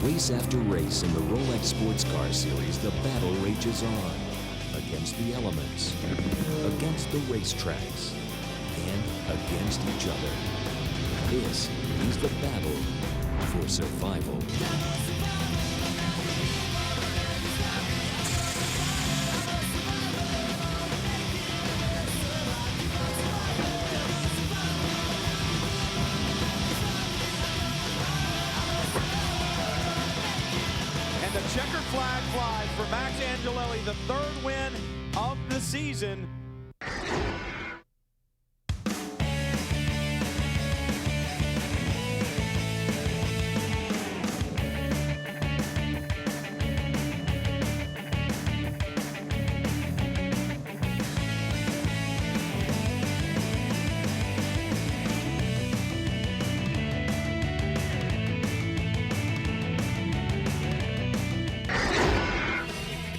Race after race in the Rolex Sports Car Series, the battle rages on. Against the elements, against the racetracks, and against each other. This is the battle for survival. And the checkered flag flies for Max Angelelli, the third win of the season.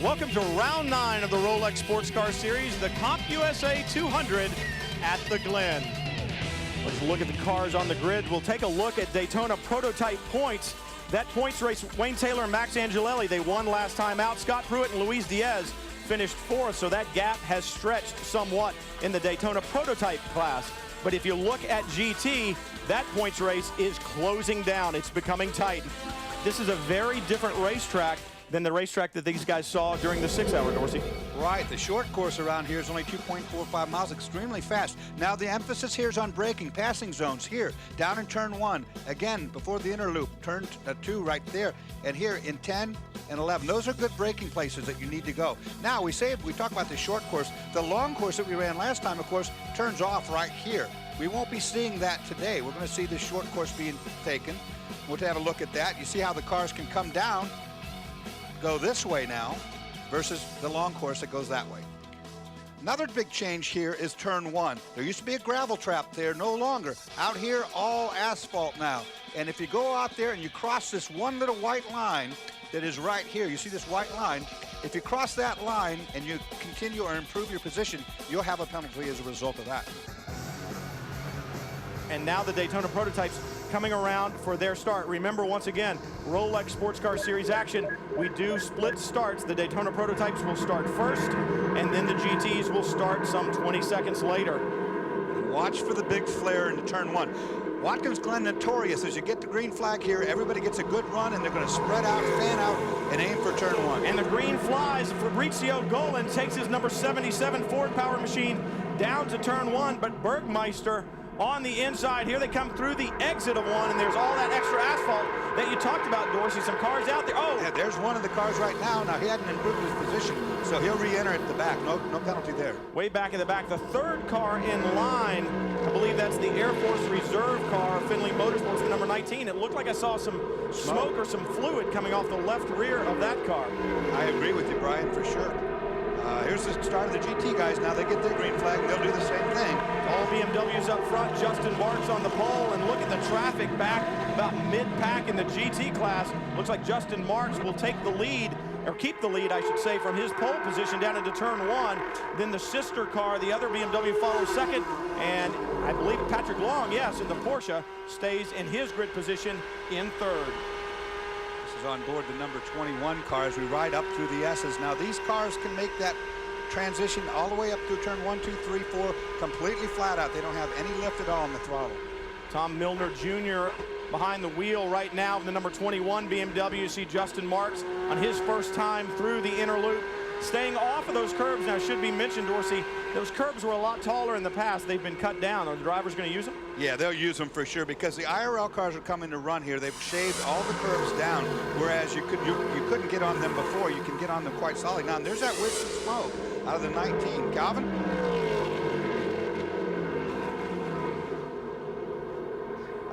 Welcome to round 9 of the Rolex Sports Car Series, the CompUSA 200 at the Glen. Let's look at the cars on the grid. We'll take a look at Daytona prototype points. That points race, Wayne Taylor and Max Angelelli, they won last time out. Scott Pruitt and Luis Diaz finished 4th, so that gap has stretched somewhat in the Daytona prototype class. But if you look at GT, that points race is closing down. It's becoming tight. This is a very different racetrack than the racetrack that these guys saw during the 6-hour, Dorsey. Right, the short course around here is only 2.45 miles, extremely fast. Now the emphasis here is on braking, passing zones here, down in turn 1, again, before the inner loop, turn 2 right there, and here in 10 and 11. Those are good braking places that you need to go. Now we talk about the short course. The long course that we ran last time, of course, turns off right here. We won't be seeing that today. We're going to see the short course being taken. We'll have a look at that. You see how the cars can come down, go this way now versus the long course that goes that way. Another big change here is turn 1. There used to be a gravel trap there, no longer. Out here, all asphalt now. And if you go out there and you cross this one little white line that is right here, you see this white line, if you cross that line and you continue or improve your position, you'll have a penalty as a result of that. And now the Daytona prototypes coming around for their start. Remember, once again, Rolex Sports Car Series action. We do split starts. The Daytona prototypes will start first, and then the GTs will start some 20 seconds later. And watch for the big flare into turn 1. Watkins Glen notorious. As you get the green flag here, everybody gets a good run, and they're going to spread out, fan out, and aim for turn 1. And the green flies. Fabrizio Golan takes his number 77 Ford Power Machine down to turn 1, but Bergmeister on the inside. Here they come through the exit of 1, and there's all that extra asphalt that you talked about, Dorsey. Some cars out there. Oh! Yeah, there's one of the cars right now. Now, he hadn't improved his position, so he'll re-enter at the back. No penalty there. Way back in the back. The third car in line, I believe that's the Air Force Reserve car, Finley Motorsports, the number 19. It looked like I saw some smoke or some fluid coming off the left rear of that car. I agree with you, Brian, for sure. Here's the start of the GT guys. Now they get their green flag, and they'll do the same thing. All BMWs up front. Justin Marks on the pole, and look at the traffic back about mid-pack in the GT class. Looks like Justin Marks will take the lead, or keep the lead, I should say, from his pole position down into turn 1. Then the sister car, the other BMW, follows second, and I believe Patrick Long, yes, in the Porsche, stays in his grid position in third. On board the number 21 car as we ride up through the S's. Now these cars can make that transition all the way up through turn 1, 2, 3, 4 completely flat out. They don't have any lift at all on the throttle. Tom Milner Jr. behind the wheel right now in the number 21 BMW. You see Justin Marks on his first time through the inner loop, staying off of those curbs. Now, should be mentioned, Dorsey, those curbs were a lot taller in the past. They've been cut down. Are the drivers going to use them? Yeah, they'll use them for sure, because the IRL cars are coming to run here. They've shaved all the curbs down, whereas you couldn't get on them before. You can get on them quite solid now. And there's that wisp of smoke out of the 19. Calvin?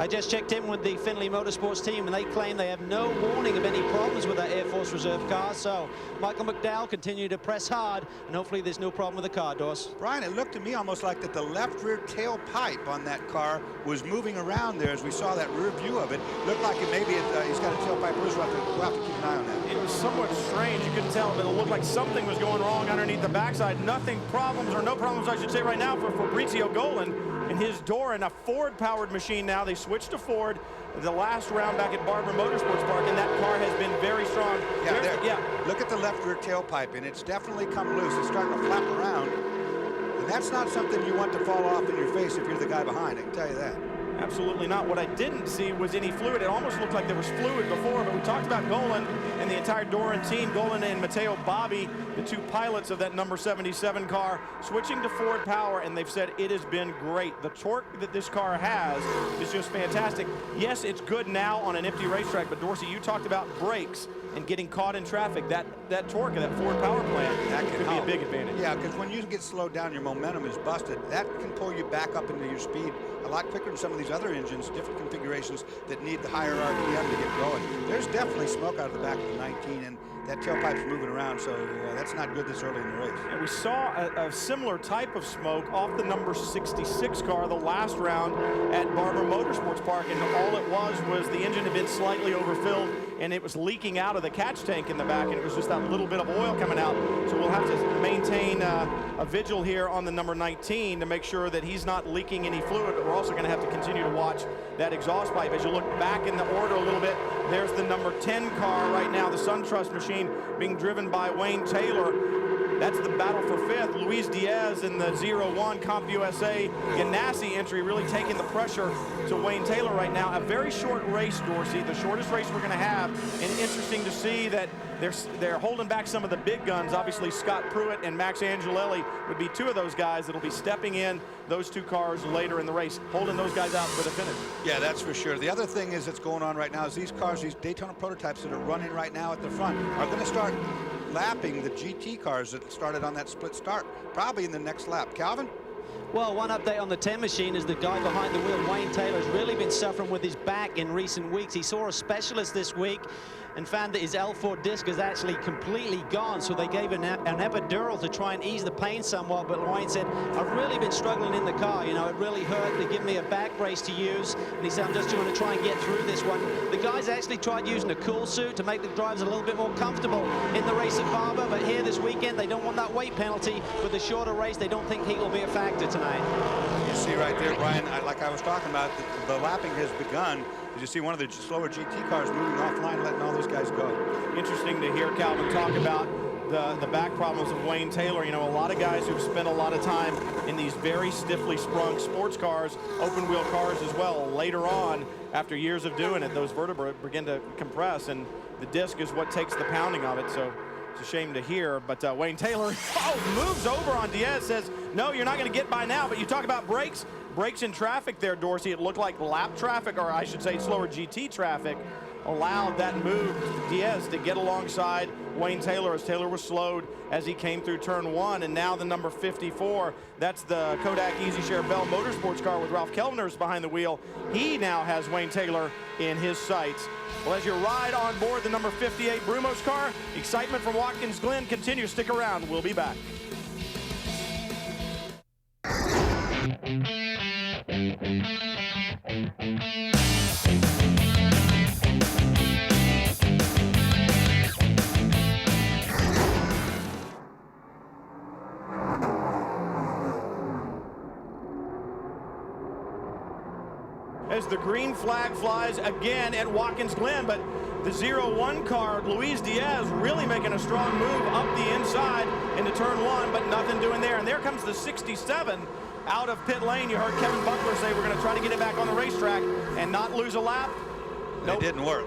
I just checked in with the Finley Motorsports team, and they claim they have no warning of any problems with that Air Force Reserve car. So Michael McDowell continued to press hard, and hopefully there's no problem with the car, Dors. Brian, it looked to me almost like that the left rear tailpipe on that car was moving around there as we saw that rear view of it. Looked like it maybe he's got a tailpipe loose. We'll have to keep an eye on that. It was somewhat strange. You couldn't tell, but it looked like something was going wrong underneath the backside. Nothing problems, or no problems, I should say, right now for Fabrizio Golan. in his door, and a Ford-powered machine now. They switched to Ford the last round back at Barber Motorsports Park, and that car has been very strong. Yeah, look at the left rear tailpipe, and it's definitely come loose. It's starting to flap around, and that's not something you want to fall off in your face if you're the guy behind, I can tell you that. Absolutely not. What I didn't see was any fluid. It almost looked like there was fluid before, but we talked about Golan and the entire Doran team. Golan and Matteo Bobbi, the two pilots of that number 77 car, switching to Ford power, and they've said it has been great. The torque that this car has is just fantastic. Yes, it's good now on an empty racetrack, but Dorsey, you talked about brakes and getting caught in traffic. That torque of that Ford power plant, that could be a big advantage. Yeah, because when you get slowed down, your momentum is busted. That can pull you back up into your speed a lot quicker than some of these other engines, different configurations that need the higher RPM to get going. There's definitely smoke out of the back of the 19, and that tailpipe's moving around, so that's not good this early in the race. And we saw a similar type of smoke off the number 66 car the last round at Barber Motorsports Park, and all it was the engine had been slightly overfilled, and it was leaking out of the catch tank in the back, and it was just that little bit of oil coming out. So we'll have to maintain a vigil here on the number 19 to make sure that he's not leaking any fluid, but we're also going to have to continue to watch that exhaust pipe. As you look back in the order a little bit, there's the number 10 car right now, the SunTrust machine being driven by Wayne Taylor. That's the battle for fifth. Luis Diaz in the 01 CompUSA Ganassi entry really taking the pressure to Wayne Taylor right now. A very short race, Dorsey, the shortest race we're going to have, and interesting to see that they're holding back some of the big guns. Obviously, Scott Pruitt and Max Angelelli would be two of those guys that'll be stepping in those two cars later in the race, holding those guys out for the finish. Yeah, that's for sure. The other thing is that's going on right now is these cars, these Daytona prototypes that are running right now at the front are going to start lapping the GT cars that started on that split start, probably in the next lap. Calvin? Well, one update on the 10 machine is the guy behind the wheel, Wayne Taylor, has really been suffering with his back in recent weeks. He saw a specialist this week and found that his L4 disc is actually completely gone, so they gave an epidural to try and ease the pain somewhat. But Wayne said, I've really been struggling in the car. You know, it really hurt. They give me a back brace to use, and he said, I'm just going to try and get through this one. The guys actually tried using a cool suit to make the drivers a little bit more comfortable in the race at Barber, but here this weekend they don't want that weight penalty. With the shorter race, they don't think heat will be a factor tonight. You see right there, Brian, like I was talking about, the lapping has begun. You see one of the slower GT cars moving offline, letting all those guys go. Interesting to hear Calvin talk about the back problems of Wayne Taylor. You know, a lot of guys who've spent a lot of time in these very stiffly sprung sports cars, open wheel cars as well. Later on, after years of doing it, those vertebrae begin to compress, and the disc is what takes the pounding of it. So it's a shame to hear, but Wayne Taylor moves over on Diaz, says, no, you're not going to get by now. But you talk about brakes in traffic there, Dorsey. It looked like lap traffic, or I should say slower GT traffic, allowed that move to Diaz to get alongside Wayne Taylor as Taylor was slowed as he came through turn one. And now the number 54, that's the Kodak EasyShare Bell Motorsports car with Ralph Kelvner's behind the wheel. He now has Wayne Taylor in his sights. Well, as you ride on board the number 58 Brumos car, excitement from Watkins Glen continues. Stick around. We'll be back. As the green flag flies again at Watkins Glen, but the 01 car, Luis Diaz, really making a strong move up the inside into turn one, but nothing doing there. And there comes the 67 out of pit lane. You heard Kevin Buckler say we're going to try to get it back on the racetrack and not lose a lap. Nope. It didn't work.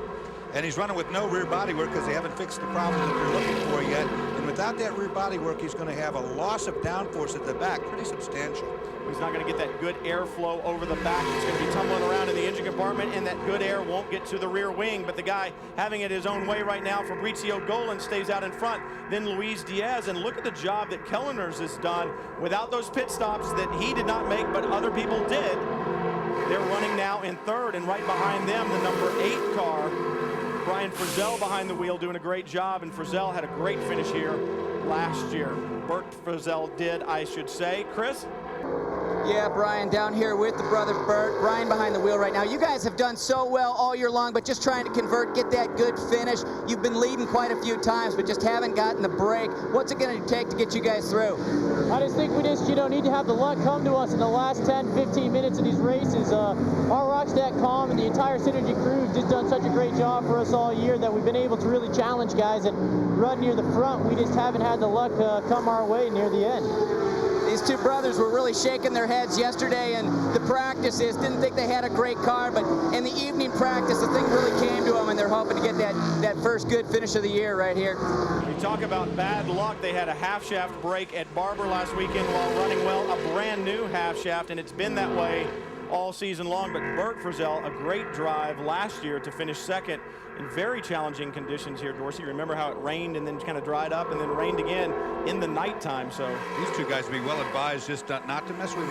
And he's running with no rear body work because they haven't fixed the problem that they're looking for yet. And without that rear body work, he's going to have a loss of downforce at the back, pretty substantial. He's not going to get that good airflow over the back. It's going to be tumbling around in the engine compartment, and that good air won't get to the rear wing. But the guy having it his own way right now, Fabrizio Golan, stays out in front. Then Luis Diaz, and look at the job that Kellner's has done without those pit stops that he did not make, but other people did. They're running now in third, and right behind them, the number 8 car, Brian Frizzell behind the wheel, doing a great job, and Frizzell had a great finish here last year. Bert Frizzell did, I should say. Chris? Yeah, Brian, down here with the brother Bert. Brian behind the wheel right now. You guys have done so well all year long, but just trying to convert, get that good finish. You've been leading quite a few times, but just haven't gotten the break. What's it going to take to get you guys through? I just think we just, need to have the luck come to us in the last 10, 15 minutes of these races. Our Rockstat.com and the entire Synergy crew have just done such a great job for us all year that we've been able to really challenge guys and run near the front. We just haven't had the luck come our way near the end. These two brothers were really shaking their heads yesterday in the practices. Didn't think they had a great car, but in the evening practice, the thing really came to them, and they're hoping to get that first good finish of the year right here. You talk about bad luck. They had a half-shaft break at Barber last weekend while running well, a brand new half-shaft, and it's been that way all season long. But Bert Frizzell, a great drive last year to finish second in very challenging conditions here, Dorsey. Remember how it rained and then kind of dried up and then rained again in the nighttime. So these two guys would be well advised just not to mess with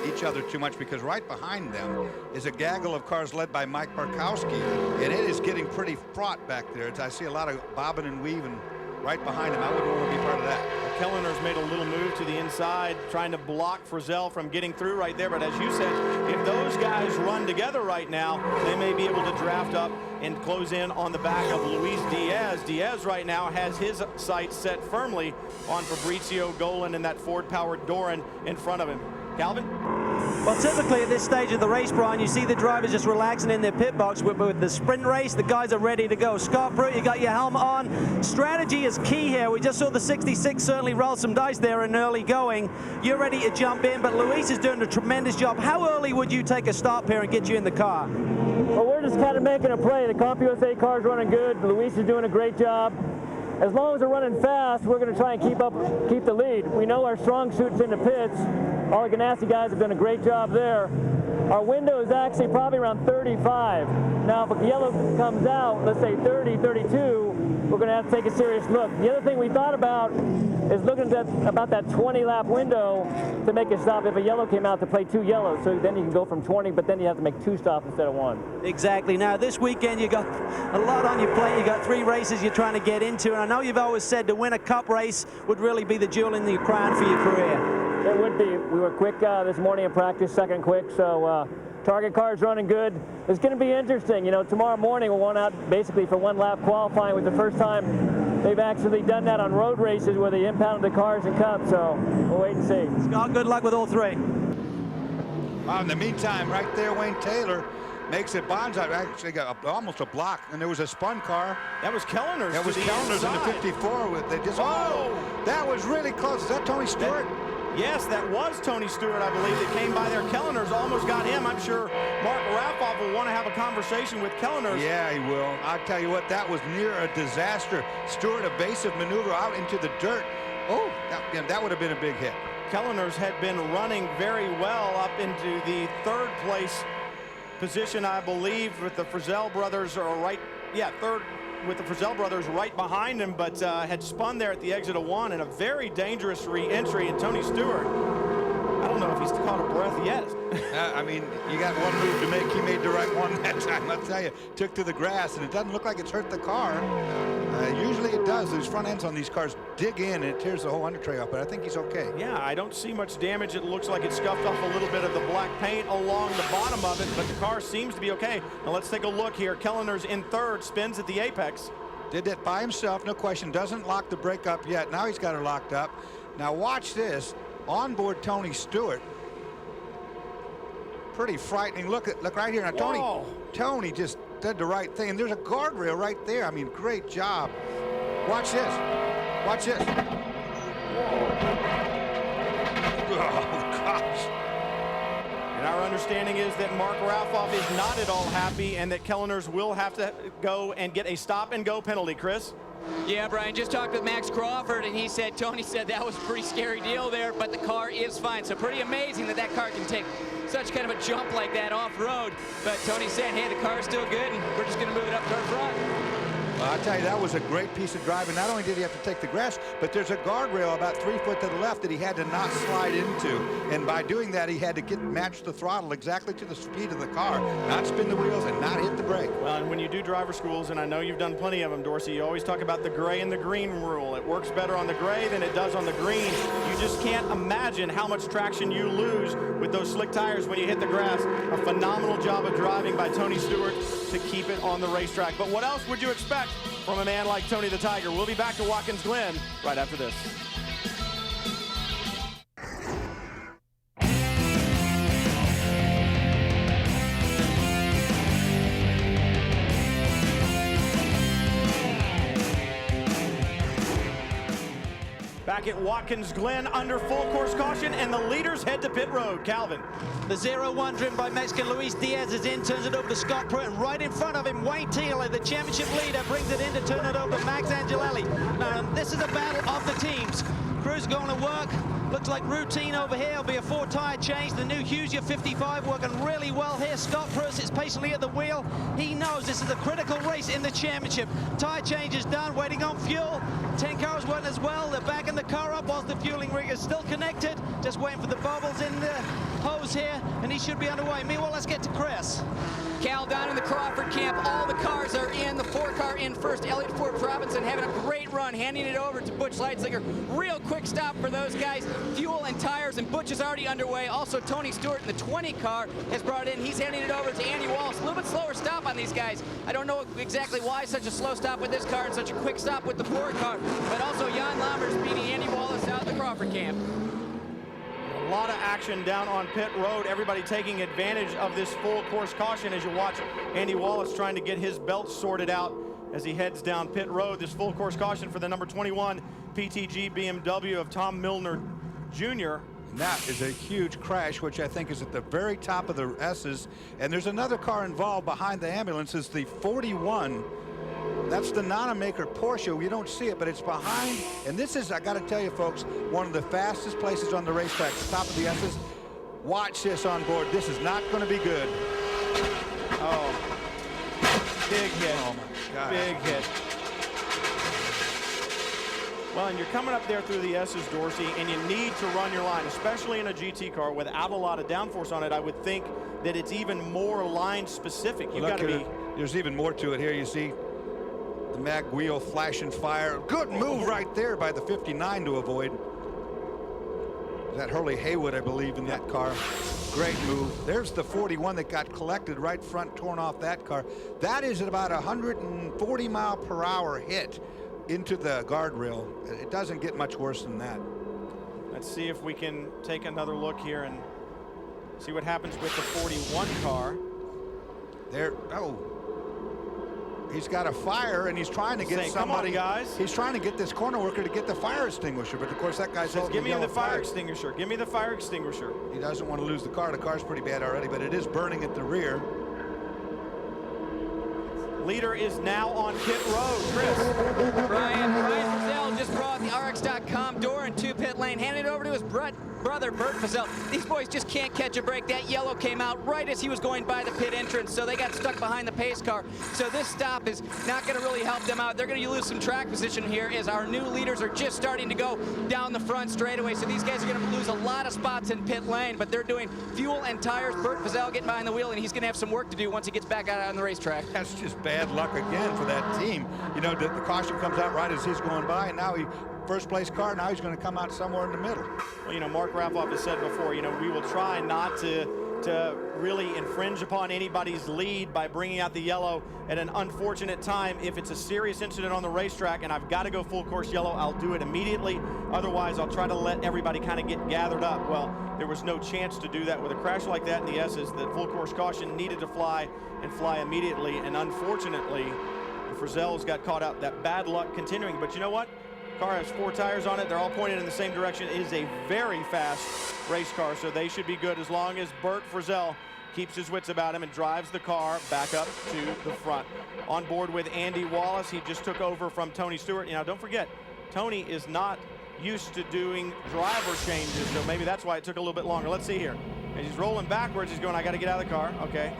each other too much, because right behind them is a gaggle of cars led by Mike Barkowski, and it is getting pretty fraught back there. I see a lot of bobbing and weaving right behind him. I wouldn't want to be part of that. Well, Kellner's made a little move to the inside, trying to block Frizzell from getting through right there. But as you said, if those guys run together right now, they may be able to draft up and close in on the back of Luis Diaz. Diaz right now has his sights set firmly on Fabrizio Golan and that Ford-powered Doran in front of him. Calvin? Well, typically at this stage of the race, Brian, you see the drivers just relaxing in their pit box. With the sprint race, the guys are ready to go. Scott Pruitt, you got your helmet on. Strategy is key here. We just saw the 66 certainly roll some dice there in early going. You're ready to jump in, but Luis is doing a tremendous job. How early would you take a stop here and get you in the car? Well, we're just kind of making a play. The CompUSA car's running good. Luis is doing a great job. As long as we're running fast, we're going to try and keep the lead. We know our strong suit's in the pits. All the Ganassi guys have done a great job there. Our window is actually probably around 35. Now, if a yellow comes out, let's say 30, 32, we're going to have to take a serious look. The other thing we thought about is looking at about that 20-lap window to make a stop if a yellow came out to play 2 yellows. So then you can go from 20, but then you have to make 2 stops instead of 1. Exactly. Now, this weekend, you got a lot on your plate. You got 3 races you're trying to get into. And I know you've always said to win a cup race would really be the jewel in the crown for your career. It would be. We were quick this morning in practice, second quick, so target car's running good. It's going to be interesting. Tomorrow morning we'll want out basically for 1 lap qualifying, with the first time they've actually done that on road races where they impounded the cars and cups, so we'll wait and see. Scott, good luck with all 3. In the meantime, right there, Wayne Taylor makes it. Bonds actually got almost a block, and there was a spun car. That was Kellner's. That was Kellner's in the 54. They just, that was really close. Is that Tony Stewart? Yes, that was Tony Stewart, I believe, that came by there. Kellner's almost got him. I'm sure Mark Raffoff will want to have a conversation with Kellner's. Yeah, he will. I'll tell you what, that was near a disaster. Stewart, evasive maneuver out into the dirt. Oh, that would have been a big hit. Kellner's had been running very well up into the 3rd place position, I believe, with the Frizzell brothers are right. Yeah, 3rd with the Frizzell brothers right behind him, but had spun there at the exit of 1, and a very dangerous re-entry. And Tony Stewart, I don't know if he's caught a breath yet. I mean, you got one move to make. He made the right one that time. I'll tell you, took to the grass, and it doesn't look like it's hurt the car. Usually it does. Those front ends on these cars dig in, and it tears the whole undertray up, but I think he's okay. Yeah, I don't see much damage. It looks like it scuffed off a little bit of the black paint along the bottom of it, but the car seems to be okay. Now let's take a look here. Kellner's in 3rd, spins at the apex. Did that by himself, no question. Doesn't lock the brake up yet. Now he's got her locked up. Now watch this. Onboard Tony Stewart. Pretty frightening. Look right here. Now Tony just did the right thing. And there's a guardrail right there. I mean, great job. Watch this. Watch this. Oh, gosh. And our understanding is that Mark Raffoff is not at all happy, and that Kellner's will have to go and get a stop-and-go penalty, Chris. Yeah, Brian, just talked with Max Crawford, and he said, Tony said that was a pretty scary deal there, but the car is fine. So pretty amazing that car can take such kind of a jump like that off-road. But Tony's saying, hey, the car's still good, and we're just going to move it up to our front. Well, I tell you, that was a great piece of driving. Not only did he have to take the grass, but there's a guardrail about 3 foot to the left that he had to not slide into. And by doing that, he had to match the throttle exactly to the speed of the car, not spin the wheels and not hit the brake. Well, and when you do driver schools, and I know you've done plenty of them, Dorsey, you always talk about the gray and the green rule. It works better on the gray than it does on the green. You just can't imagine how much traction you lose with those slick tires when you hit the grass. A phenomenal job of driving by Tony Stewart to keep it on the racetrack. But what else would you expect from a man like Tony the Tiger? We'll be back to Watkins Glen right after this. Back at Watkins Glen under full course caution, and the leaders head to pit road. Calvin. The 0-1 driven by Mexican Luis Diaz is in, turns it over to Scott Pruitt, and right in front of him, Wayne Taylor, the championship leader, brings it in to turn it over to Max Angelelli. Now, this is a battle of the teams. Crew's going to work. Looks like routine over here. It'll be a 4-tire change. The new Husia 55 working really well here. Scott Pruitt sits patiently at the wheel. He knows this is a critical race in the championship. Tire change is done, waiting on fuel. 10 cars working as well. They're backing the car up whilst the fueling rig is still connected. Just waiting for the bubbles in the hose here, and he should be underway. Meanwhile, let's get to Chris. Cal down in the Crawford camp. All the cars are in. The 4-car in first. Elliott Forbes Robinson having a great run, handing it over to Butch Leitzinger. Real quick stop for those guys. Fuel and tires, and Butch is already underway. Also, Tony Stewart in the 20 car has brought it in. He's handing it over to Andy Wallace. A little bit slower stop on these guys. I don't know exactly why such a slow stop with this car and such a quick stop with the Ford car, but also Jan Lammers beating Andy Wallace out of the Crawford camp. A lot of action down on pit road. Everybody taking advantage of this full course caution as you watch Andy Wallace trying to get his belt sorted out as he heads down pit road. This full course caution for the number 21 PTG BMW of Tom Milner Jr. And that is a huge crash, which I think is at the very top of the S's. And there's another car involved behind the ambulance, is the 41. That's the Nonamaker Porsche. You don't see it, but it's behind. And this is, I got to tell you, folks, one of the fastest places on the racetrack, the top of the S's. Watch this on board. This is not going to be good. Oh, big hit. Oh, my God. Big hit. Well, and you're coming up there through the S's, Dorsey, and you need to run your line, especially in a GT car without a lot of downforce on it. I would think that it's even more line specific. You've got to be. There's even more to it here. You see the mag wheel flashing fire. Good move right there by the 59 to avoid. That Hurley Haywood, I believe, in that car. Great move. There's the 41 that got collected right front, torn off that car. That is at about 140 mile per hour hit into the guardrail. It doesn't get much worse than that. Let's see if we can take another look here and see what happens with the 41 car. There, oh. He's got a fire, and he's trying to get somebody. Come on, guys. He's trying to get this corner worker to get the fire extinguisher, but of course that guy says, "Give me the fire extinguisher. Give me the fire extinguisher." He doesn't want to lose the car. The car's pretty bad already, but it is burning at the rear. Leader is now on pit road. Chris. Brian Frizzell just brought the RX.com door into pit lane, handed it over to his brother, Bert Frizzell. These boys just can't catch a break. That yellow came out right as he was going by the pit entrance, so they got stuck behind the pace car. So this stop is not going to really help them out. They're going to lose some track position here as our new leaders are just starting to go down the front straightaway. So these guys are going to lose a lot of spots in pit lane, but they're doing fuel and tires. Bert Frizzell getting behind the wheel, and he's going to have some work to do once he gets back out on the racetrack. That's just bad luck again for that team. You know, the caution comes out right as he's going by, and now he first place car, now he's going to come out somewhere in the middle. Well, you know, Mark Raffoff has said before, you know, we will try not to really infringe upon anybody's lead by bringing out the yellow at an unfortunate time. If it's a serious incident on the racetrack and I've got to go full course yellow, I'll do it immediately. Otherwise, I'll try to let everybody kind of get gathered up. Well, there was no chance to do that with a crash like that in the S's. The full course caution needed to fly and fly immediately. And unfortunately, the Frizzells got caught out. That bad luck continuing. But you know what? Car has 4 tires on it. They're all pointed in the same direction. It is a very fast race car, so they should be good as long as Bert Frizzell keeps his wits about him and drives the car back up to the front. On board with Andy Wallace. He just took over from Tony Stewart. You know, don't forget, Tony is not used to doing driver changes, so maybe that's why it took a little bit longer. Let's see here. As he's rolling backwards, he's going, I got to get out of the car. Okay.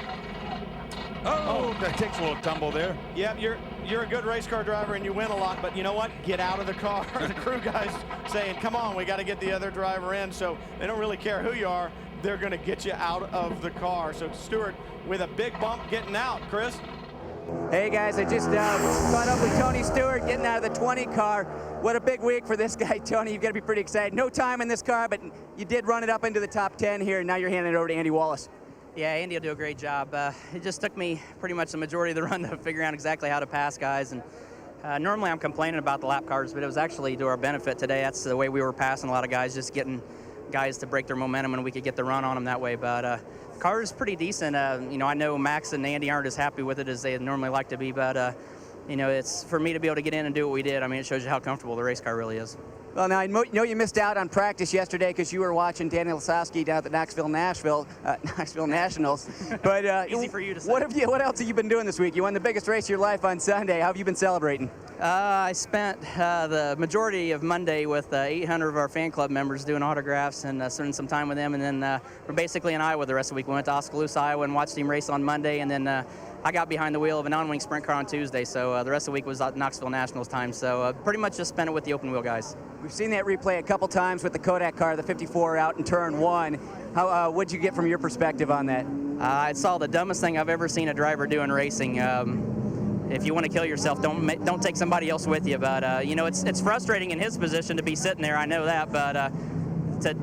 Oh, that takes a little tumble there. Yep, you're a good race car driver and you win a lot, but you know what? Get out of the car. The crew guys saying, come on, we got to get the other driver in. So they don't really care who you are. They're going to get you out of the car. So Stewart with a big bump getting out. Chris? Hey guys, I just caught up with Tony Stewart getting out of the 20 car. What a big week for this guy, Tony. You've got to be pretty excited. No time in this car, but you did run it up into the top 10 here, and now you're handing it over to Andy Wallace. Yeah, Andy will do a great job. It just took me pretty much the majority of the run to figure out exactly how to pass guys. And normally I'm complaining about the lap cars, but it was actually to our benefit today. That's the way we were passing a lot of guys, just getting guys to break their momentum, and we could get the run on them that way. But the car is pretty decent. You know, I know Max and Andy aren't as happy with it as they normally like to be, but you know, it's for me to be able to get in and do what we did. I mean, it shows you how comfortable the race car really is. Well, now I know you missed out on practice yesterday because you were watching Daniel Lasowski down at the Knoxville Nationals. But easy for you to say. What else have you been doing this week? You won the biggest race of your life on Sunday. How have you been celebrating? I spent the majority of Monday with 800 of our fan club members doing autographs and spending some time with them. And then we're basically in Iowa the rest of the week. We went to Oskaloosa, Iowa, and watched him race on Monday. And then I got behind the wheel of a non-wing sprint car on Tuesday. So the rest of the week was Knoxville Nationals time. So pretty much just spent it with the open wheel guys. We've seen that replay a couple times with the Kodak car, the 54 out in turn 1. How what'd you get from your perspective on that? I saw the dumbest thing I've ever seen a driver do in racing. If you want to kill yourself, don't take somebody else with you. But you know, it's frustrating in his position to be sitting there. I know that, but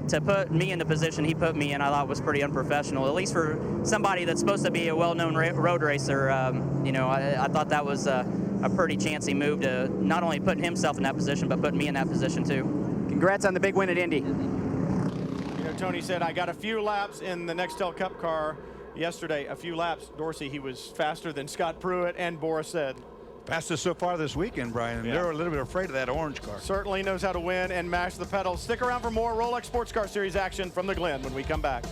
to put me in the position he put me in, I thought was pretty unprofessional. At least for somebody that's supposed to be a well-known road racer, you know, I thought that was a pretty chancy move to not only putting himself in that position, but putting me in that position too. Congrats on the big win at Indy. You know, Tony said, I got a few laps in the Nextel Cup car yesterday. A few laps. Dorsey, he was faster than Scott Pruitt and Boris said. Fastest so far this weekend, Brian. And they're a little bit afraid of that orange car. Certainly knows how to win and mash the pedals. Stick around for more Rolex Sports Car Series action from the Glen when we come back.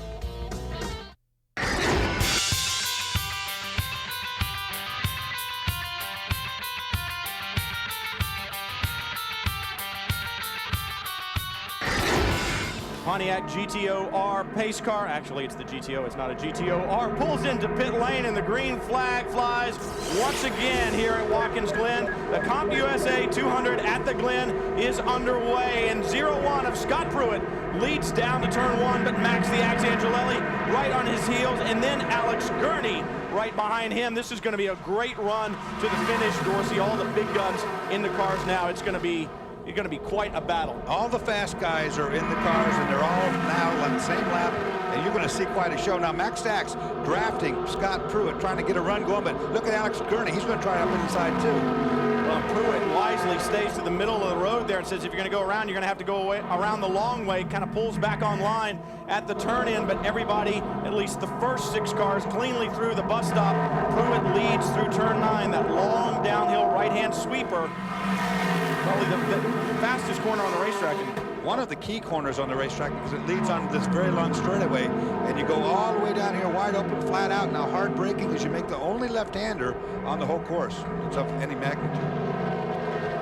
Pontiac GTO-R pace car. Actually, it's the GTO. It's not a GTO-R. Pulls into pit lane, and the green flag flies once again here at Watkins Glen. The CompUSA 200 at the Glen is underway, and 0-1 of Scott Pruitt leads down to turn 1, but Max the Axe Angelelli right on his heels, and then Alex Gurney right behind him. This is going to be a great run to the finish, Dorsey. All the big guns in the cars now. It's going to be quite a battle. All the fast guys are in the cars, and they're all now on the same lap, and you're going to see quite a show. Now, Max Stax drafting Scott Pruitt, trying to get a run going, but look at Alex Gurney. He's going to try up inside, too. Well, Pruitt wisely stays to the middle of the road there and says, if you're going to go around, you're going to have to go away around the long way. Kind of pulls back on line at the turn-in, but everybody, at least the first 6 cars, cleanly through the bus stop. Pruitt leads through turn 9, that long downhill right-hand sweeper. Probably the fastest corner on the racetrack. One of the key corners on the racetrack because it leads on this very long straightaway, and you go all the way down here wide open, flat out. Now hard braking as you make the only left-hander on the whole course. It's of any magnitude.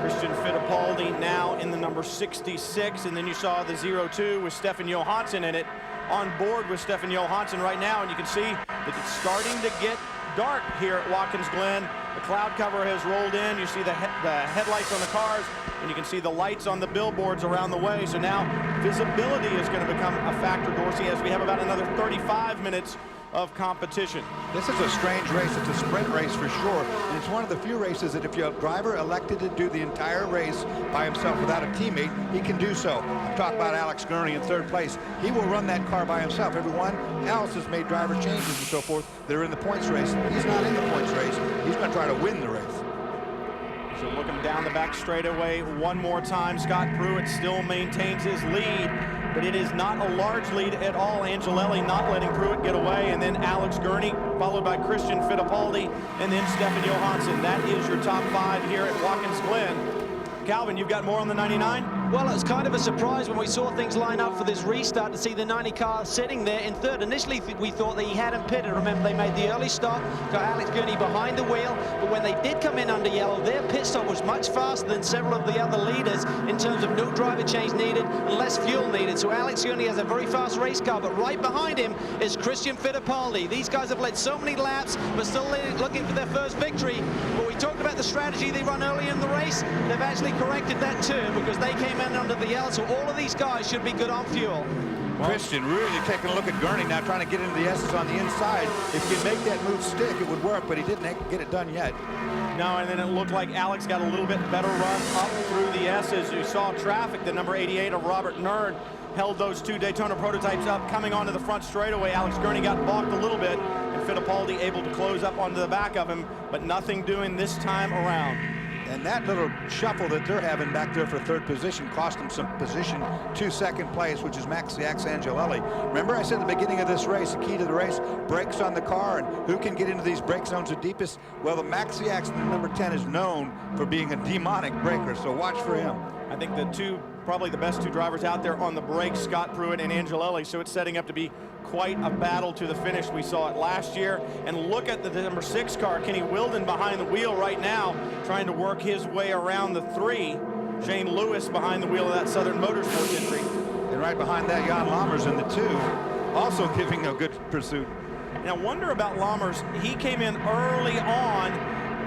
Christian Fittipaldi now in the number 66, and then you saw the 02 with Stefan Johansson in it. On board with Stefan Johansson right now, and you can see that it's starting to get dark here at Watkins Glen. The cloud cover has rolled in. You see the headlights on the cars, and you can see the lights on the billboards around the way. So now visibility is going to become a factor, Dorsey, as we have about another 35 minutes of competition. This is a strange race. It's a sprint race for sure, and it's one of the few races that if your driver elected to do the entire race by himself without a teammate, he can do so. I'm talking about Alex Gurney in 3rd place. He will run that car by himself. Everyone else has made driver changes and so forth. They're in the points race. He's not in the points race. He's going to try to win the race. So looking down the back straightaway one more time, Scott Pruitt still maintains his lead, but it is not a large lead at all. Angelelli not letting Pruitt get away, and then Alex Gurney, followed by Christian Fittipaldi, and then Stefan Johansson. That is your top 5 here at Watkins Glen. Calvin, you've got more on the 99? Well, it was kind of a surprise when we saw things line up for this restart to see the 90 car sitting there in 3rd. Initially, we thought that he hadn't pitted. Remember, they made the early stop, got Alex Gurney behind the wheel, but when they did come in under yellow, their pit stop was much faster than several of the other leaders in terms of no driver change needed and less fuel needed. So Alex Gurney has a very fast race car, but right behind him is Christian Fittipaldi. These guys have led so many laps, but still looking for their first victory. But we talked about the strategy they run early in the race. They've actually corrected that too, because they came in under the L, so all of these guys should be good on fuel. Christian really taking a look at Gurney now, trying to get into the S's on the inside. If you make that move stick, it would work, but he didn't get it done yet. No, and then it looked like Alex got a little bit better run up through the S's. You saw traffic. The number 88 of Robert Nerd held those two Daytona prototypes up, coming onto the front straightaway. Alex Gurney got balked a little bit, and Fittipaldi able to close up onto the back of him, but nothing doing this time around. And that little shuffle that they're having back there for third position cost them some position to second place, which is Maxiax Angelelli. Remember I said at the beginning of this race, the key to the race, brakes on the car, and who can get into these brake zones the deepest? Well, the Maxiax, the number 10, is known for being a demonic braker, so watch for him. I think probably the best two drivers out there on the brakes, Scott Pruitt and Angelelli, so it's setting up to be quite a battle to the finish. We saw it last year. And look at the number 6 car, Kenny Wilden behind the wheel right now, trying to work his way around the 3. Shane Lewis behind the wheel of that Southern Motorsports entry. And right behind that, Jan Lammers in the 2, also giving a good pursuit. And I wonder about Lammers. He came in early on,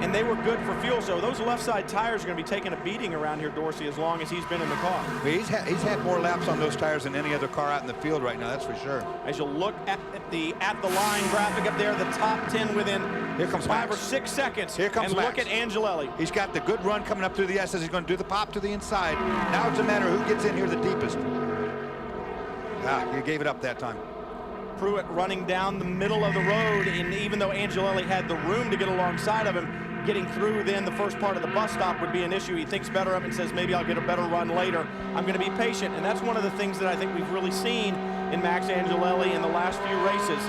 and they were good for fuel. So those left side tires are going to be taking a beating around here, Dorsey, as long as he's been in the car. He's had more laps on those tires than any other car out in the field right now, that's for sure. As you look at the line graphic up there, the top 10 within here comes 5 or 6 seconds. Here comes and Max. Look at Angelelli. He's got the good run coming up through the S's. He's going to do the pop to the inside. Now it's a matter of who gets in here the deepest. You gave it up that time. Pruitt running down the middle of the road, and even though Angelelli had the room to get alongside of him, getting through then the first part of the bus stop would be an issue. He thinks better of it and says, maybe I'll get a better run later. I'm going to be patient, and that's one of the things that I think we've really seen in Max Angelelli in the last few races.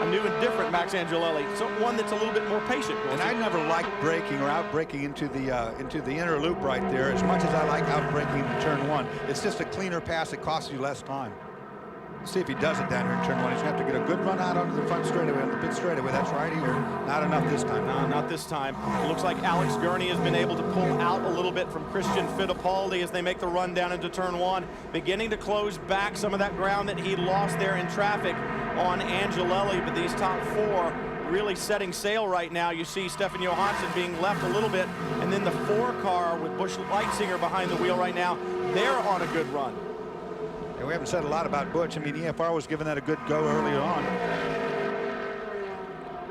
A new and different Max Angelelli, so one that's a little bit more patient. And I never liked braking or out braking into the inner loop right there as much as I like out braking in turn 1. It's just a cleaner pass. It costs you less time. See if he does it down here in turn 1. He's going to have to get a good run out onto the front straightaway, on the pit straightaway. That's right here. Not enough this time. No, not this time. It looks like Alex Gurney has been able to pull out a little bit from Christian Fittipaldi as they make the run down into turn 1, beginning to close back some of that ground that he lost there in traffic on Angelelli. But these top 4 really setting sail right now. You see Stefan Johansson being left a little bit, and then the 4 car with Busch Leitzinger behind the wheel right now, they're on a good run. And we haven't said a lot about Butch. I mean, EFR was giving that a good go earlier on.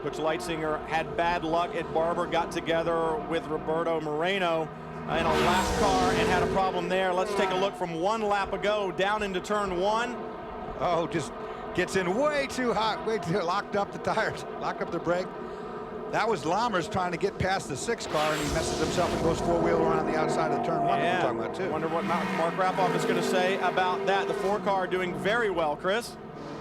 Butch Leitzinger had bad luck at Barber, got together with Roberto Moreno in a lap car and had a problem there. Let's take a look from 1 lap ago down into turn 1. Oh, just gets in way too hot, way too locked up the tires, locked up the brake. That was Lammers trying to get past the 6 car, and he messes himself and goes 4-wheeler around the outside of the turn 1 that we're talking about too. Wonder what Mark Rapoff is going to say about that. The 4 car doing very well, Chris.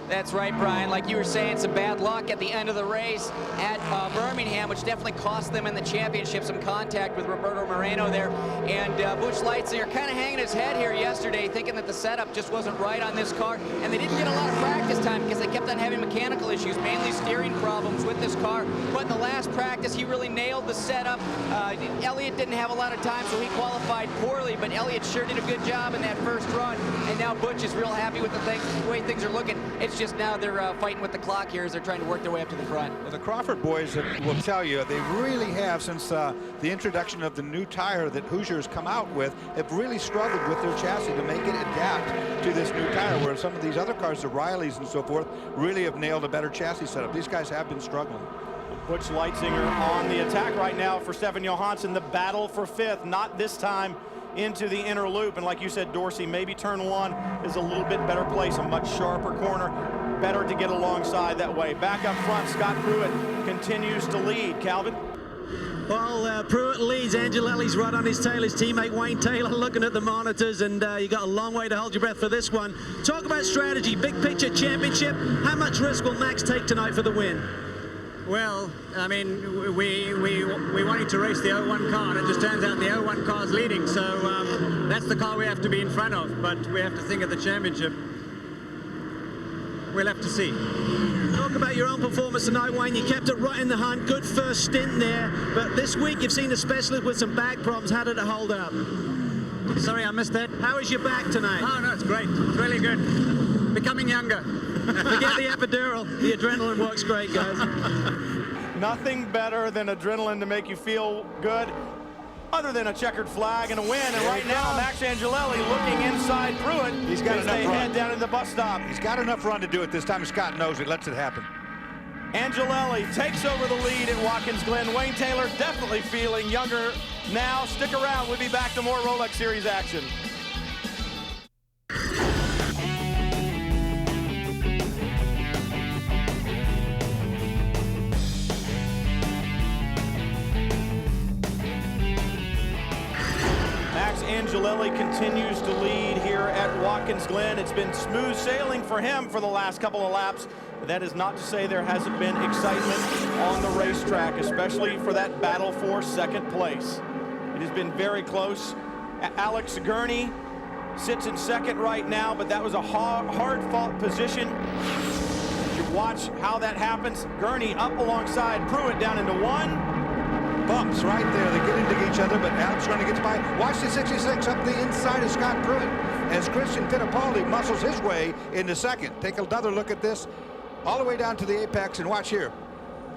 That's right, Brian. Like you were saying, some bad luck at the end of the race at Birmingham, which definitely cost them in the championship. Some contact with Roberto Moreno there. And Butch Leitzinger kind of hanging his head here yesterday, thinking that the setup just wasn't right on this car. And they didn't get a lot of practice time because they kept on having mechanical issues, mainly steering problems with this car. But in the last practice, he really nailed the setup. Elliott didn't have a lot of time, so he qualified poorly. But Elliott sure did a good job in that first run. And now Butch is real happy with the way things are looking. It's just now they're fighting with the clock here as they're trying to work their way up to the front. Well, the Crawford boys will tell you, they really have, since the introduction of the new tire that Hoosier's come out with, have really struggled with their chassis to make it adapt to this new tire, where some of these other cars, the Rileys and so forth, really have nailed a better chassis setup. These guys have been struggling. Butch Leitzinger on the attack right now for Stefan Johansson. The battle for 5th, not this time into the inner loop. And like you said, Dorsey, maybe turn 1 is a little bit better place, a much sharper corner. Better to get alongside that way. Back up front, Scott Pruitt continues to lead. Calvin? Well, Pruitt leads. Angelelli's right on his tail. His teammate Wayne Taylor looking at the monitors, and you got a long way to hold your breath for this one. Talk about strategy, big picture championship. How much risk will Max take tonight for the win? Well, I mean, we wanted to race the 01 car, and it just turns out the 01 car's leading, so that's the car we have to be in front of, but we have to think of the championship. We'll have to see. Talk about your own performance tonight, Wayne. You kept it right in the hunt. Good first stint there. But this week you've seen a specialist with some back problems. How did it hold up? Sorry, I missed that. How is your back tonight? Oh, no, it's great. It's really good. Becoming younger. Forget the epidural. The adrenaline works great, guys. Nothing better than adrenaline to make you feel good, other than a checkered flag and a win. And right now, Max Angelelli looking inside Pruitt. He's got enough run. Head down in the bus stop. He's got enough run to do it this time. Scott knows it, lets it happen. Angelelli takes over the lead at Watkins Glen. Wayne Taylor definitely feeling younger now. Stick around. We'll be back to more Rolex Series action. Max Angelelli continues to lead here at Watkins Glen. It's been smooth sailing for him for the last couple of laps. But that is not to say there hasn't been excitement on the racetrack, especially for that battle for second place. It has been very close. Alex Gurney sits in second right now, but that was a hard-fought position. You watch how that happens. Gurney up alongside Pruitt down into one. Bumps right there. They get into each other, but Alex Gurney gets by. Watch the 66 up the inside of Scott Pruitt as Christian Fittipaldi muscles his way into second. Take another look at this. All the way down to the apex, and watch here.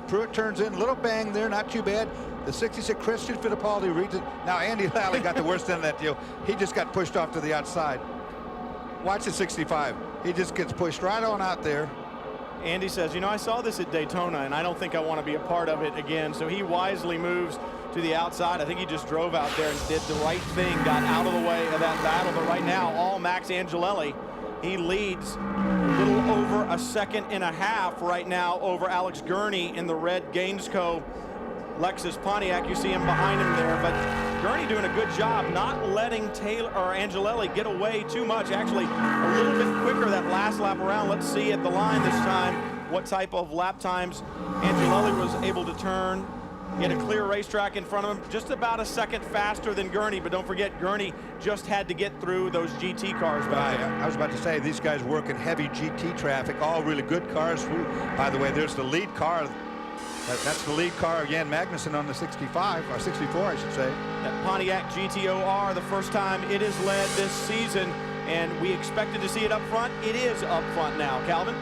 Pruitt turns in, little bang there, not too bad. The 66 Christian Fittipaldi reads it. Now Andy Lally got the worst end of that deal. He just got pushed off to the outside. Watch the 65. He just gets pushed right on out there. Andy says, you know, I saw this at Daytona, and I don't think I want to be a part of it again. So he wisely moves to the outside. I think he just drove out there and did the right thing, got out of the way of that battle. But right now, all Max Angelelli. He leads a little over a second and a half right now over Alex Gurney in the red Gainesco Lexus Pontiac. You see him behind him there, but Gurney doing a good job not letting Taylor or Angelelli get away too much. Actually, a little bit quicker that last lap around. Let's see at the line this time what type of lap times Angelelli was able to turn. He had a clear racetrack in front of him, just about a second faster than Gurney, but don't forget, Gurney just had to get through those GT cars. Right. I was about to say, these guys work in heavy GT traffic, all really good cars. By the way, there's the lead car. That's the lead car, Jan Magnussen on the 65, or 64, I should say. That Pontiac GTOR, the first time it is led this season, and we expected to see it up front. It is up front now, Calvin.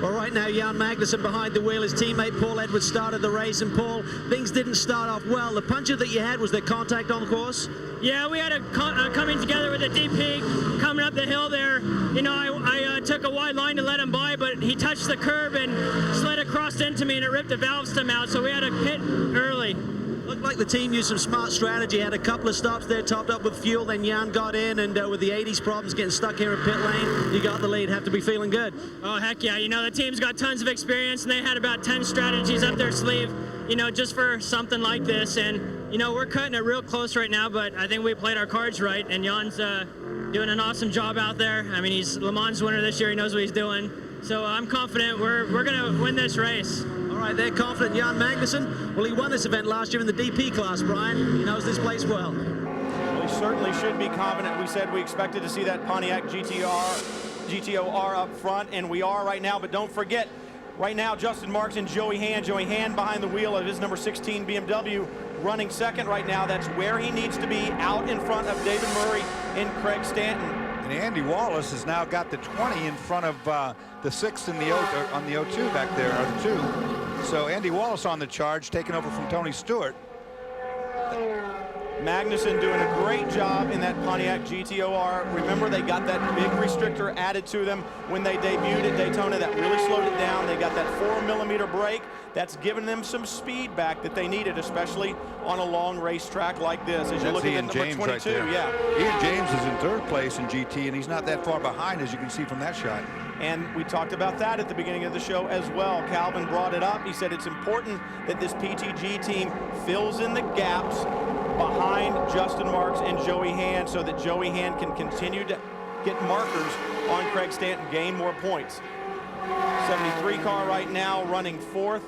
Well, right now, Jan Magnussen behind the wheel. His teammate Paul Edwards started the race, and Paul, things didn't start off well. The puncher that you had, was there contact on the course? Yeah, we had a coming together with a DP coming up the hill there. You know, I took a wide line to let him by, but he touched the curb and slid across into me, and it ripped the valve stem out, so we had to pit early. Looked like the team used some smart strategy. Had a couple of stops there, topped up with fuel, then Jan got in, and with the 80s problems getting stuck here in pit lane, you got the lead. Have to be feeling good. Oh, heck yeah. You know, the team's got tons of experience, and they had about 10 strategies up their sleeve, you know, just for something like this. And, you know, we're cutting it real close right now, but I think we played our cards right, and Jan's doing an awesome job out there. I mean, he's Le Mans winner this year. He knows what he's doing. So I'm confident we're going to win this race. All right, they're confident. Jan Magnussen, well, he won this event last year in the DP class, Brian. He knows this place well. Well, he certainly should be confident. We said we expected to see that Pontiac GTOR up front, and we are right now. But don't forget, right now, Justin Marks and Joey Hand. Joey Hand behind the wheel of his number 16 BMW, running second right now. That's where he needs to be, out in front of David Murray and Craig Stanton. And Andy Wallace has now got the 20 in front of the 6th in the on the 02 back there, or the 2. So Andy Wallace on the charge, taking over from Tony Stewart. Magnussen doing a great job in that Pontiac GTOR. Remember, they got that big restrictor added to them when they debuted at Daytona. That really slowed it down. They got that 4mm brake. That's given them some speed back that they needed, especially on a long racetrack like this. As you look at number 22, right there. Yeah. Ian James is in 3rd place in GT, and he's not that far behind, as you can see from that shot. And we talked about that at the beginning of the show as well. Calvin brought it up. He said it's important that this PTG team fills in the gaps behind Justin Marks and Joey Hand, so that Joey Hand can continue to get markers on Craig Stanton, gain more points. 73 car right now running 4th.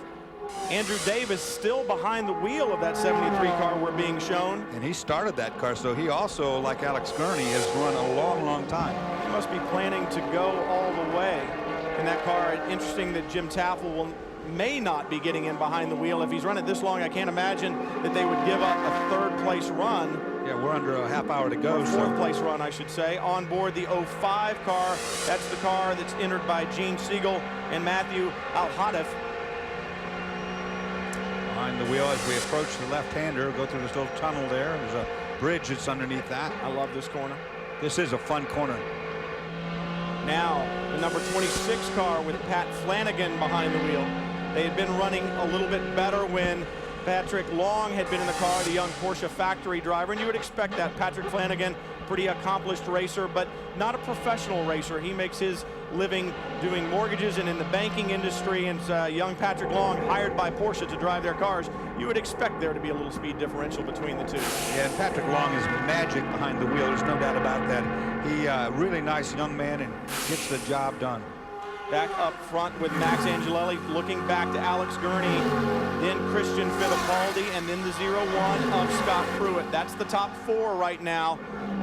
Andrew Davis still behind the wheel of that 73 car we're being shown. And he started that car, so he also, like Alex Gurney, has run a long, long time. He must be planning to go all the way in that car. Interesting that Jim Taffel may not be getting in behind the wheel. If he's run it this long, I can't imagine that they would give up a 3rd place run. Yeah, we're under a half hour to go. 4th place run, I should say. On board the 05 car. That's the car that's entered by Gene Siegel and Matthew Al-Hadif. behind the wheel as we approach the left-hander. Go through this little tunnel there. There's a bridge that's underneath that. I love this corner. This is a fun corner. Now, the number 26 car with Pat Flanagan behind the wheel. They had been running a little bit better when Patrick Long had been in the car, the young Porsche factory driver, and you would expect that. Patrick Flanagan, pretty accomplished racer, but not a professional racer. He makes his living doing mortgages and in the banking industry, and young Patrick Long hired by Porsche to drive their cars. You would expect there to be a little speed differential between the two. Yeah, and Patrick Long is magic behind the wheel. There's no doubt about that. He really nice young man and gets the job done. Back up front with Max Angelelli, looking back to Alex Gurney, then Christian Fittipaldi, and then the 0-1 of Scott Pruitt. That's the top four right now.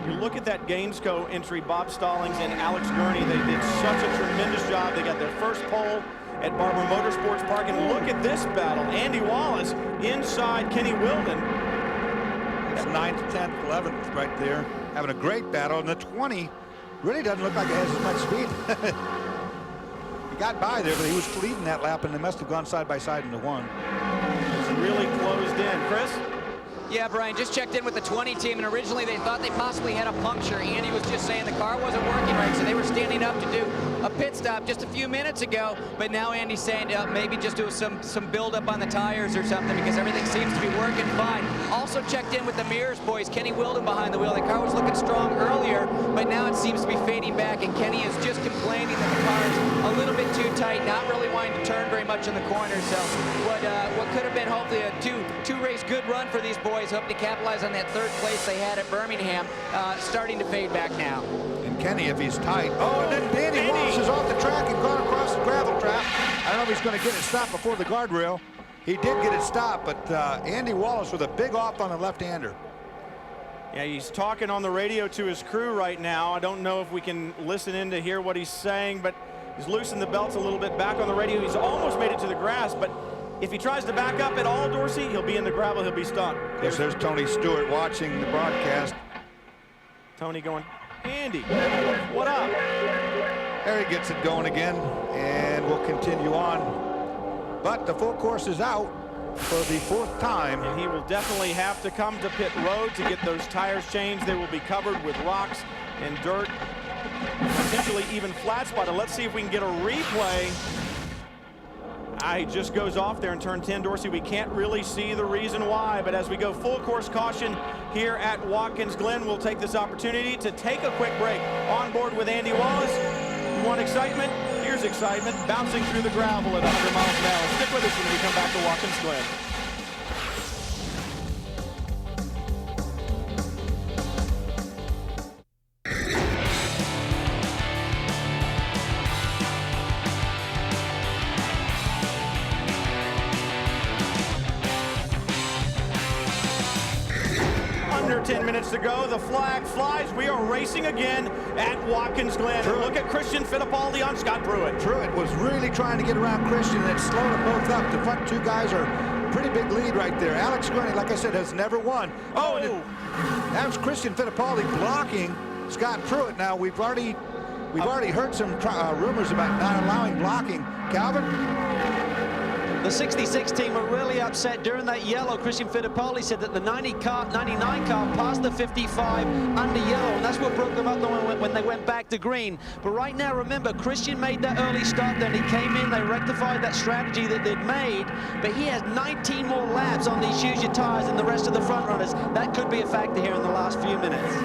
You look at that Gainesco entry, Bob Stallings and Alex Gurney, they did such a tremendous job. They got their first pole at Barber Motorsports Park, and look at this battle. Andy Wallace inside Kenny Wilden. It's 9th, 10th, 11th right there. Having a great battle, and the 20 really doesn't look like it has as much speed. He got by there, but he was leading that lap, and they must have gone side by side in the one. It's really closed in. Chris? Yeah, Brian, just checked in with the 20 team, and originally they thought they possibly had a puncture. Andy was just saying the car wasn't working right, so they were standing up to do a pit stop just a few minutes ago, but now Andy's saying maybe just do some build-up on the tires or something, because everything seems to be working fine. Also checked in with the Mears boys, Kenny Wilden behind the wheel. The car was looking strong earlier, but now it seems to be fading back, and Kenny is just complaining that the car is a little bit too tight, not really wanting to turn very much in the corner. So what could have been hopefully a two-race good run for these boys, hope to capitalize on that third place they had at Birmingham, starting to fade back now. And Kenny, if he's tight. Oh, and then Danny Walsh is off the track and gone across the gravel trap. I don't know if he's going to get it stopped before the guardrail. He did get it stopped, but Andy Wallace with a big off on the left-hander. Yeah, he's talking on the radio to his crew right now. I don't know if we can listen in to hear what he's saying, but he's loosened the belts a little bit back on the radio. He's almost made it to the grass, but if he tries to back up at all, Dorsey, he'll be in the gravel, he'll be stuck. There's Tony Stewart watching the broadcast. Tony going, Andy, what up? There he gets it going again, and we'll continue on. But the full course is out for the 4th time. And he will definitely have to come to pit road to get those tires changed. They will be covered with rocks and dirt, potentially even flat spotted. Let's see if we can get a replay. He just goes off there in turn 10, Dorsey. We can't really see the reason why, but as we go full course caution here at Watkins Glen, we'll take this opportunity to take a quick break. On board with Andy Wallace. You want excitement? Here's excitement, bouncing through the gravel at 100 miles an hour. Stick with us when we come back to Watkins Glen. Under 10 minutes to go, the flag flies. We are racing again at Watkins Glen. Look at Christian Fittipaldi on Scott Pruitt. Pruitt was really trying to get around Christian, and it slowed them both up. The front two guys are pretty big lead right there. Alex Gurney, like I said, has never won. Oh, that was Christian Fittipaldi blocking Scott Pruitt. Now we've already heard some rumors about not allowing blocking. Calvin? The 66 team were really upset during that yellow. Christian Fittipaldi said that the 99 car passed the 55 under yellow, and that's what broke them up when they went back to green. But right now, remember, Christian made that early start, then he came in, they rectified that strategy that they'd made, but he has 19 more laps on these Use Your tires than the rest of the front runners. That could be a factor here in the last few minutes.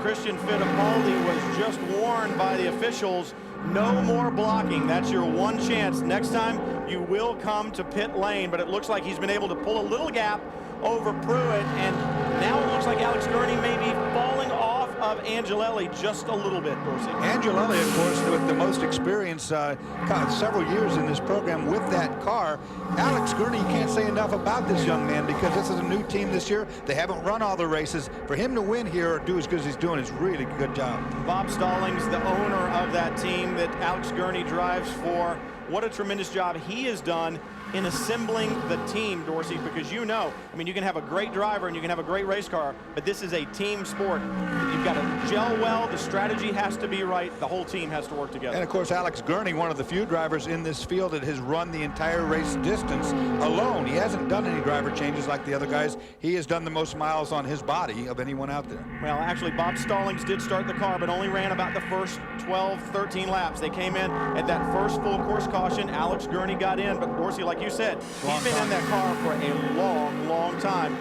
Christian Fittipaldi was just warned by the officials, no more blocking. That's your one chance. Next time you will come to pit lane, but it looks like he's been able to pull a little gap over Pruitt, and now it looks like Alex Gurney may be falling off of Angelelli just a little bit, Dorsey. Angelelli, of course, with the most experience, several years in this program with that car. Alex Gurney, you can't say enough about this young man because this is a new team this year. They haven't run all the races. For him to win here or do as good as he's doing is really a good job. Bob Stallings, the owner of that team that Alex Gurney drives for, what a tremendous job he has done in assembling the team, Dorsey, because you know, I mean, you can have a great driver and you can have a great race car, but this is a team sport. You've got to gel well, the strategy has to be right, the whole team has to work together. And of course, Alex Gurney, one of the few drivers in this field that has run the entire race distance alone. He hasn't done any driver changes like the other guys. He has done the most miles on his body of anyone out there. Well, actually, Bob Stallings did start the car, but only ran about the first 12, 13 laps. They came in at that first full course caution. Alex Gurney got in, but Dorsey, like you said, he's been in that car for a long, long time.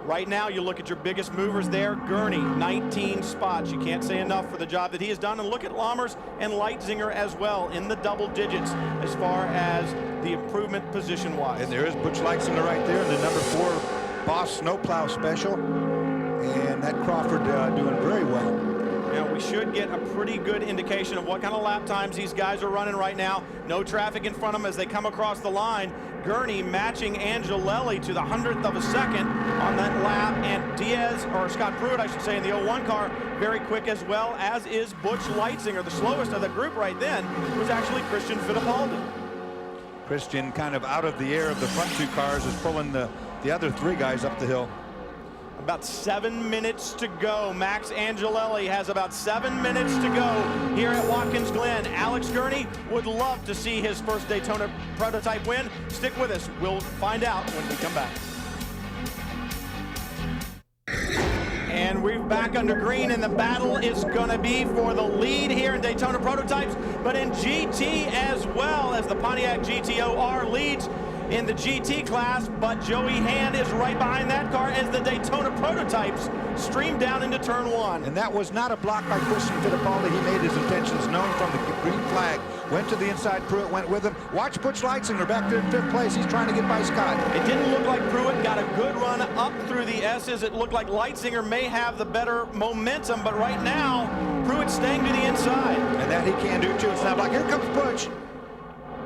Right now, you look at your biggest movers there. Gurney, 19 spots. You can't say enough for the job that he has done. And look at Lammers and Leitzinger as well in the double digits as far as the improvement position-wise. And there is Butch Leitzinger right there in the number 4 Boss Snowplow Special. And that Crawford doing very well. Now, we should get a pretty good indication of what kind of lap times these guys are running right now. No traffic in front of them as they come across the line. Gurney matching Angelelli to the 100th of a second on that lap, and Diaz, or Scott Pruitt, I should say, in the 01 car, very quick as well, as is Butch Leitzinger. The slowest of the group right then was actually Christian Fittipaldi. Christian, kind of out of the air of the front 2 cars, is pulling the other 3 guys up the hill. About 7 minutes to go. Max Angelelli has about 7 minutes to go here at Watkins Glen. Alex Gurney would love to see his first Daytona prototype win. Stick with us. We'll find out when we come back. And we're back under green, and the battle is going to be for the lead here in Daytona prototypes, but in GT as well, as the Pontiac GT-OR leads in the GT class, but Joey Hand is right behind that car as the Daytona prototypes stream down into turn 1. And that was not a block by Christian Fittipaldi. He made his intentions known from the green flag. Went to the inside, Pruitt went with him. Watch Butch Leitzinger back there in 5th place. He's trying to get by Scott. It didn't look like Pruitt got a good run up through the S's. It looked like Leitzinger may have the better momentum, but right now, Pruitt's staying to the inside. And that he can do too. It's not like, here comes Butch.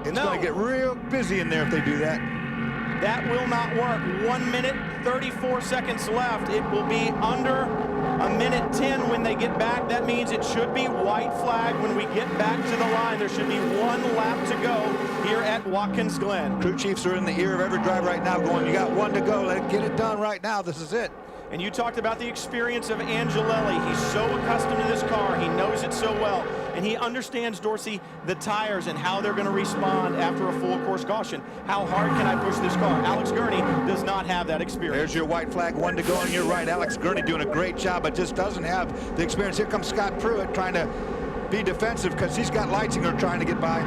It's going to get real busy in there if they do that. That will not work. 1 minute, 34 seconds left. It will be under a minute 10 when they get back. That means it should be white flag when we get back to the line. There should be 1 lap to go here at Watkins Glen. Crew chiefs are in the ear of every driver right now going, you got 1 to go. Let's get it done right now. This is it. And you talked about the experience of Angelelli. He's so accustomed to this car. He knows it so well. And he understands, Dorsey, the tires and how they're going to respond after a full course caution. How hard can I push this car? Alex Gurney does not have that experience. There's your white flag, 1 to go, and you're right. Alex Gurney doing a great job, but just doesn't have the experience. Here comes Scott Pruitt trying to be defensive because he's got Leitzinger trying to get by.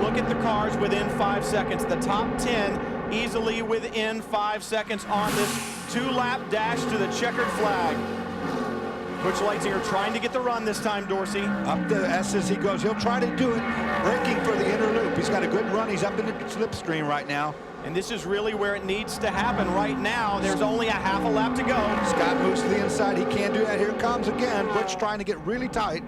Look at the cars within 5 seconds. The top 10 easily within 5 seconds on this 2-lap dash to the checkered flag. Butch Leitzinger trying to get the run this time, Dorsey. Up the S's he goes. He'll try to do it, braking for the inner loop. He's got a good run. He's up in the slipstream right now. And this is really where it needs to happen right now. There's only a half a lap to go. Scott moves to the inside. He can't do that. Here it comes again. Butch trying to get really tight.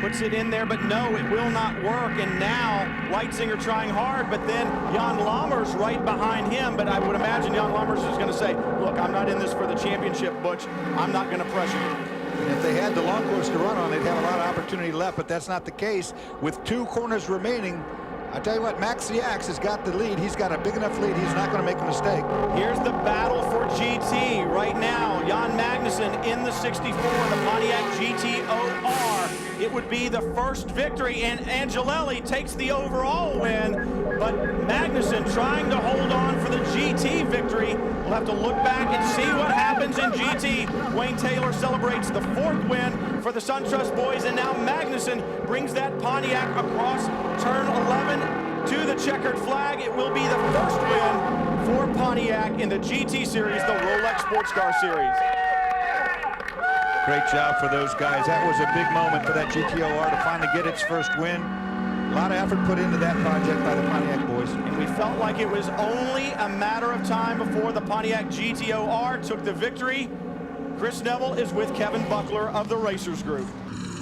Puts it in there, but no, it will not work. And now Leitzinger trying hard, but then Jan Lammers right behind him. But I would imagine Jan Lammers is going to say, look, I'm not in this for the championship, Butch. I'm not going to pressure you. And if they had the long course to run on, they'd have a lot of opportunity left, but that's not the case. With 2 corners remaining, I tell you what, Max the Axe has got the lead. He's got a big enough lead. He's not going to make a mistake. Here's the battle for GT right now. Jan Magnussen in the 64, the Pontiac GT-OR. It would be the first victory, and Angelelli takes the overall win, but Magnussen trying to hold on for the GT victory. We'll have to look back and see what happens in GT. Wayne Taylor celebrates the 4th win for the SunTrust boys, and now Magnussen brings that Pontiac across turn 11 to the checkered flag. It will be the first win for Pontiac in the GT series, the Rolex Sports Car Series. Great job for those guys. That was a big moment for that GT-OR to finally get its first win. A lot of effort put into that project by the Pontiac boys. And we felt like it was only a matter of time before the Pontiac GT-OR took the victory. Chris Neville is with Kevin Buckler of the Racers Group.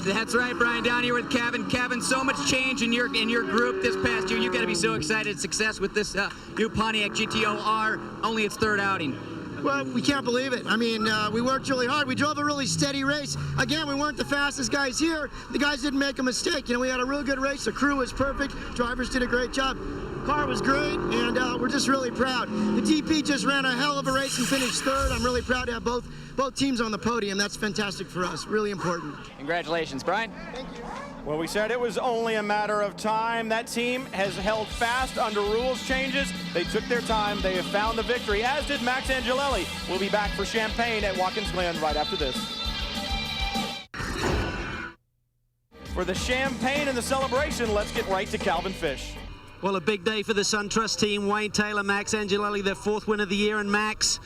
That's right, Brian, down here with Kevin. Kevin, so much change in your group this past year. You've got to be so excited. Success with this new Pontiac GT-OR, only its 3rd outing. Well, we can't believe it. I mean, we worked really hard. We drove a really steady race. Again, we weren't the fastest guys here. The guys didn't make a mistake. You know, we had a real good race. The crew was perfect. Drivers did a great job. Car was great, and we're just really proud. The DP just ran a hell of a race and finished third. I'm really proud to have both teams on the podium. That's fantastic for us. Really important. Congratulations, Brian. Thank you. Well, we said it was only a matter of time. That team has held fast under rules changes. They took their time. They have found the victory, as did Max Angelelli. We'll be back for Champagne at Watkins Glen right after this. For the champagne and the celebration, let's get right to Calvin Fish. Well, a big day for the SunTrust team. Wayne Taylor, Max Angelelli, their 4th win of the year. And Max,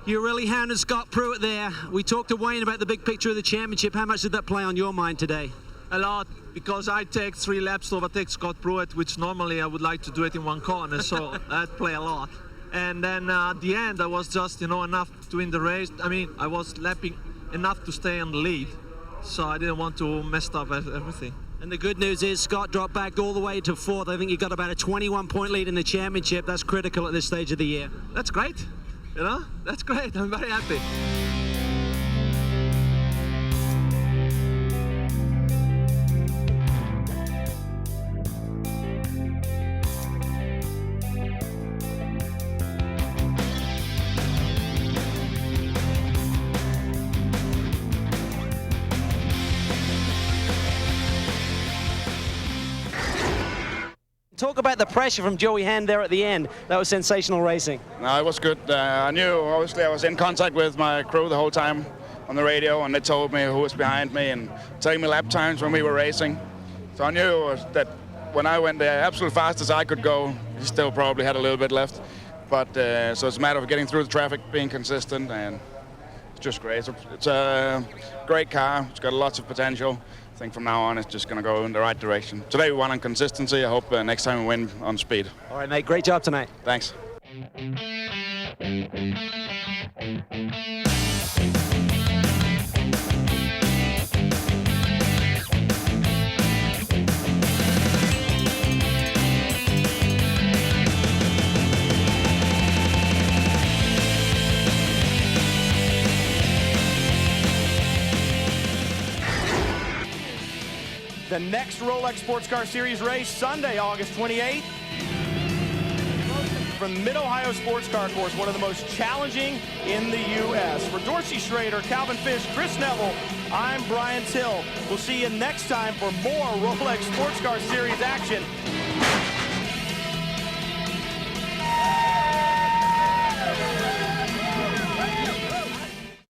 you really hounded Scott Pruitt there. We talked to Wayne about the big picture of the championship. How much did that play on your mind today? A lot, because I take 3 laps to overtake Scott Pruitt, which normally I would like to do it in 1 corner, so that play a lot. And then at the end, I was just, enough to win the race. I mean, I was lapping enough to stay on the lead, so I didn't want to mess up everything. And the good news is Scott dropped back all the way to 4th. I think you got about a 21-point lead in the championship. That's critical at this stage of the year. That's great, that's great. I'm very happy. Talk about the pressure from Joey Hand there at the end. That was sensational racing. No, it was good. I knew, obviously, I was in contact with my crew the whole time on the radio, and they told me who was behind me and telling me lap times when we were racing. So I knew that when I went the absolute fastest I could go, he still probably had a little bit left. But so it's a matter of getting through the traffic, being consistent, and it's just great. It's a great car. It's got lots of potential. I think from now on it's just going to go in the right direction. Today we won on consistency. I hope next time we win on speed. All right, mate. Great job tonight. Thanks. The next Rolex Sports Car Series race, Sunday, August 28th. From Mid-Ohio Sports Car Course, one of the most challenging in the U.S. For Dorsey Schrader, Calvin Fish, Chris Neville, I'm Brian Till. We'll see you next time for more Rolex Sports Car Series action